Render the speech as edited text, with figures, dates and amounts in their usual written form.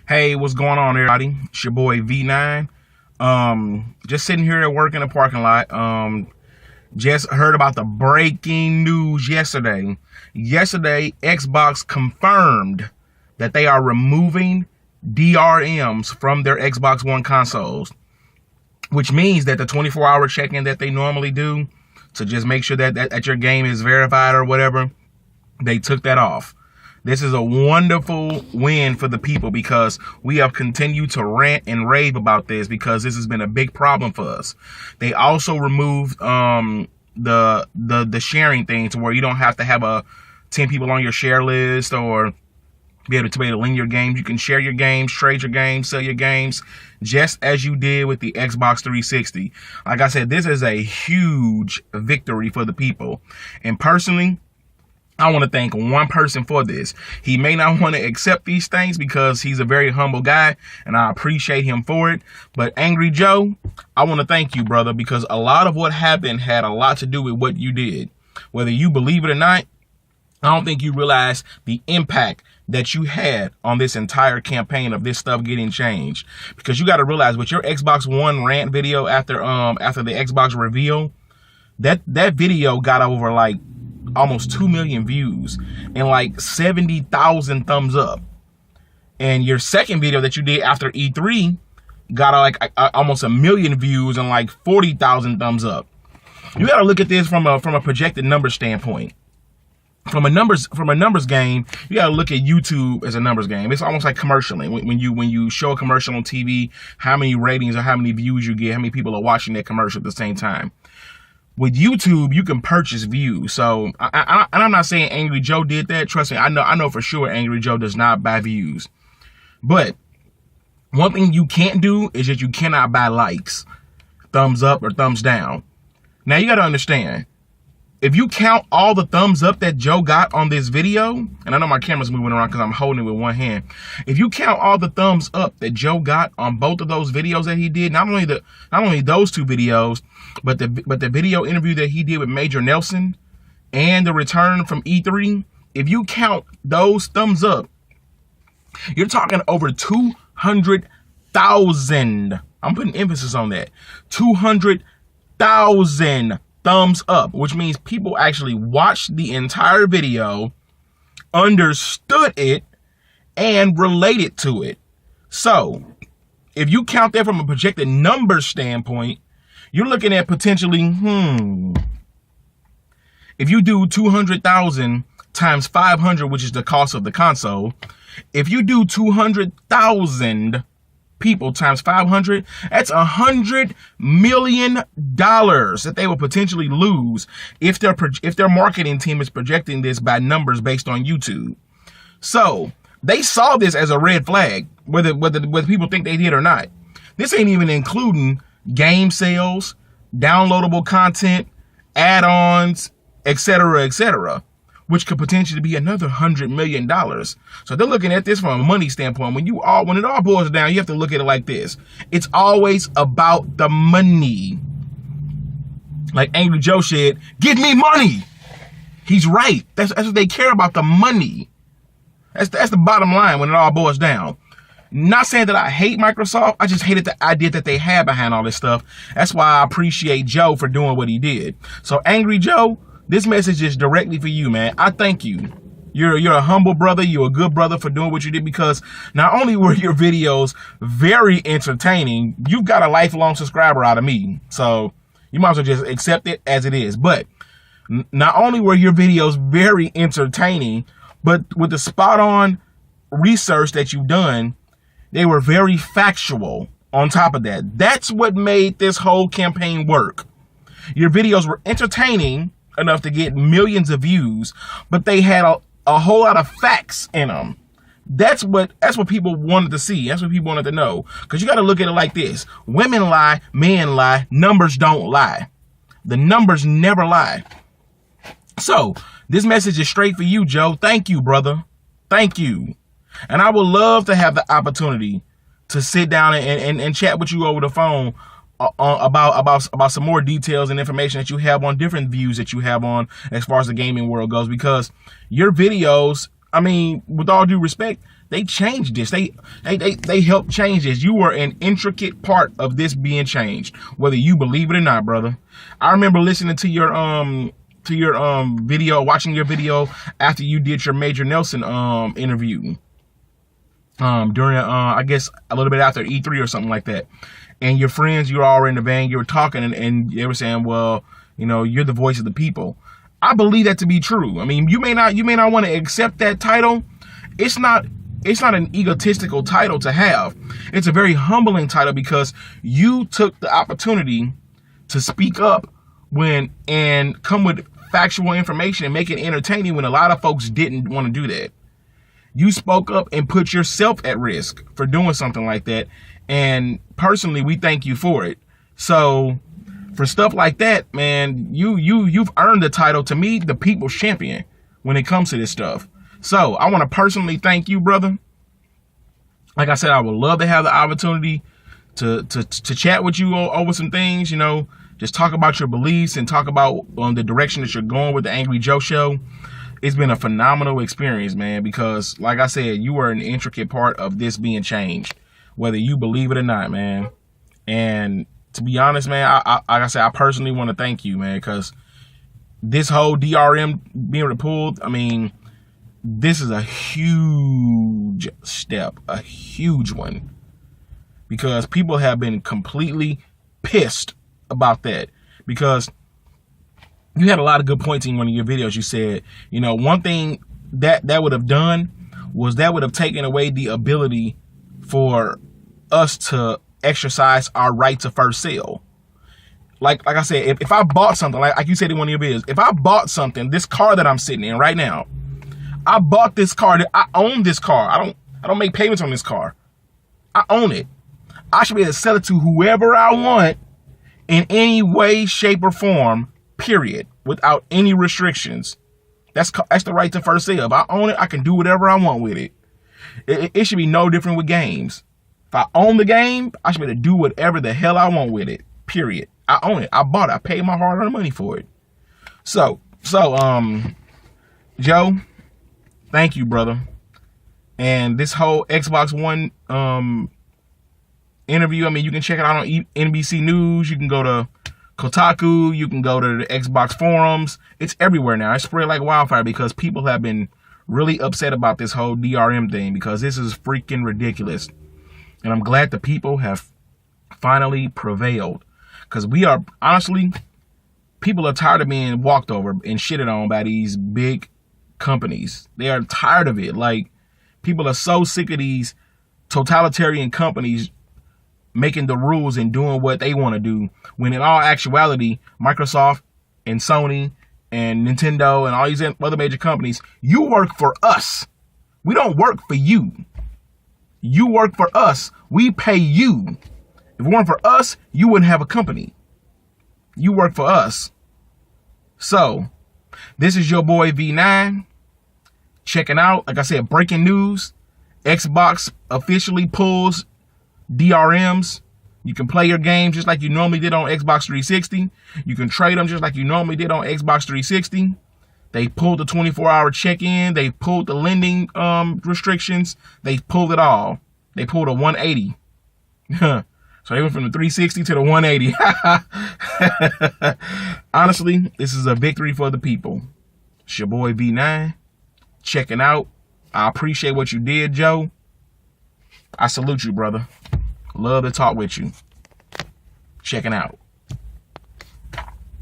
Hey, what's going on, everybody? It's your boy V9. Just sitting here at work in the parking lot. Just heard about the breaking news yesterday. Yesterday, Xbox confirmed that they are removing DRMs from their Xbox One consoles, which means that the 24-hour check-in that they normally do to just make sure that your game is verified or whatever, they took that off. This is a wonderful win for the people because we have continued to rant and rave about this because this has been a big problem for us. They also removed the sharing thing to where you don't have to have 10 people on your share list or be able to link your games. You can share your games, trade your games, sell your games, just as you did with the Xbox 360. Like I said, this is a huge victory for the people. And personally, I want to thank one person for this. He may not want to accept these things because he's a very humble guy, and I appreciate him for it. But Angry Joe, I want to thank you, brother, because a lot of what happened had a lot to do with what you did. Whether you believe it or not, I don't think you realize the impact that you had on this entire campaign of this stuff getting changed. Because you got to realize with your Xbox One rant video after the Xbox reveal, that video got over like almost 2 million views and like 70,000 thumbs up. And your second video that you did after E3 got like almost 1 million views and like 40,000 thumbs up. You got to look at this from a projected number standpoint. From a numbers game, you got to look at YouTube as a numbers game. It's almost like commercialing. When you show a commercial on TV, how many ratings or how many views you get, how many people are watching that commercial at the same time. With YouTube, you can purchase views. So, I'm not saying Angry Joe did that. Trust me, I know for sure Angry Joe does not buy views. But one thing you can't do is that you cannot buy likes, thumbs up or thumbs down. Now, you got to understand, if you count all the thumbs up that Joe got on this video, and I know my camera's moving around because I'm holding it with one hand. If you count all the thumbs up that Joe got on both of those videos that he did, not only those two videos, but the video interview that he did with Major Nelson and the return from E3, if you count those thumbs up, you're talking over 200,000. I'm putting emphasis on that. 200,000 thumbs up, which means people actually watched the entire video, understood it, and related to it. So, if you count that from a projected numbers standpoint, you're looking at potentially, if you do 200,000 times 500, which is the cost of the console, if you do 200,000 people times 500, that's $100 million that they will potentially lose if their marketing team is projecting this by numbers based on YouTube. So they saw this as a red flag, whether people think they did or not. This ain't even including game sales, downloadable content, add-ons, etc., which could potentially be another $100 million. So they're looking at this from a money standpoint. When it all boils down, you have to look at it like this. It's always about the money. Like Angry Joe said, give me money. He's right. That's what they care about, the money. That's the bottom line when it all boils down. Not saying that I hate Microsoft. I just hated the idea that they had behind all this stuff. That's why I appreciate Joe for doing what he did. So Angry Joe, this message is directly for you, man. I thank you. You're a humble brother. You're a good brother for doing what you did, because not only were your videos very entertaining, you've got a lifelong subscriber out of me. So you might as well just accept it as it is. But not only were your videos very entertaining, but with the spot on research that you've done, they were very factual on top of that. That's what made this whole campaign work. Your videos were entertaining enough to get millions of views, but they had a whole lot of facts in them. That's what people wanted to see. That's what people wanted to know. Because you got to look at it like this. Women lie, men lie, numbers don't lie. The numbers never lie. So this message is straight for you, Joe. Thank you, brother. Thank you. And I would love to have the opportunity to sit down and chat with you over the phone about some more details and information that you have on different views that you have on as far as the gaming world goes, because your videos, I mean, with all due respect, They changed this. They helped change this. You were an intricate part of this being changed, whether you believe it or not, brother. I remember listening to your video, watching your video after you did your Major Nelson interview. During I guess a little bit after E3 or something like that. And your friends, you were all in the van, you were talking and they were saying, well, you know, you're the voice of the people. I believe that to be true. I mean, you may not want to accept that title. It's not an egotistical title to have. It's a very humbling title because you took the opportunity to speak up and come with factual information and make it entertaining when a lot of folks didn't want to do that. You spoke up and put yourself at risk for doing something like that. And personally, we thank you for it. So for stuff like that, man, you've earned the title, to me, the people's champion when it comes to this stuff. So I want to personally thank you, brother. Like I said, I would love to have the opportunity to chat with you over some things, you know, just talk about your beliefs and talk about the direction that you're going with the Angry Joe Show. It's been a phenomenal experience, man, because like I said, you were an intricate part of this being changed, whether you believe it or not, man. And to be honest, man, like I said, I personally want to thank you, man, because this whole DRM being pulled, I mean, this is a huge step, a huge one, because people have been completely pissed about that. Because you had a lot of good points in one of your videos. You said, you know, one thing that would have done was that would have taken away the ability for us to exercise our right to first sale. Like I said, if I bought something, like you said in one of your videos, if I bought something, this car that I'm sitting in right now, I bought this car, I own this car. I don't make payments on this car. I own it. I should be able to sell it to whoever I want in any way, shape, or form, period, without any restrictions. That's the right to first sale. If I own it, I can do whatever I want with it. It should be no different with games. If I own the game, I should be able to do whatever the hell I want with it, period. I own it. I bought it. I paid my hard-earned money for it. So, Joe, thank you, brother. And this whole Xbox One interview, I mean, you can check it out on NBC News. You can go to Kotaku. You can go to the Xbox forums. It's everywhere now. It's spread like wildfire because people have been really upset about this whole DRM thing because this is freaking ridiculous. And I'm glad the people have finally prevailed. Because we are, honestly, people are tired of being walked over and shitted on by these big companies. They are tired of it. Like, people are so sick of these totalitarian companies making the rules and doing what they want to do, when in all actuality, Microsoft and Sony and Nintendo and all these other major companies, you work for us. We don't work for you. You work for us. We pay you. If it weren't for us, you wouldn't have a company. You work for us. So, this is your boy V9. Checking out, like I said, breaking news. Xbox officially pulls DRMs. You can play your games just like you normally did on Xbox 360. You can trade them just like you normally did on Xbox 360. They pulled the 24-hour check-in. They pulled the lending restrictions. They pulled it all. They pulled a 180. So they went from the 360 to the 180. Honestly, this is a victory for the people. It's your boy V9. Checking out. I appreciate what you did, Joe. I salute you, brother. Love to talk with you. Checking out.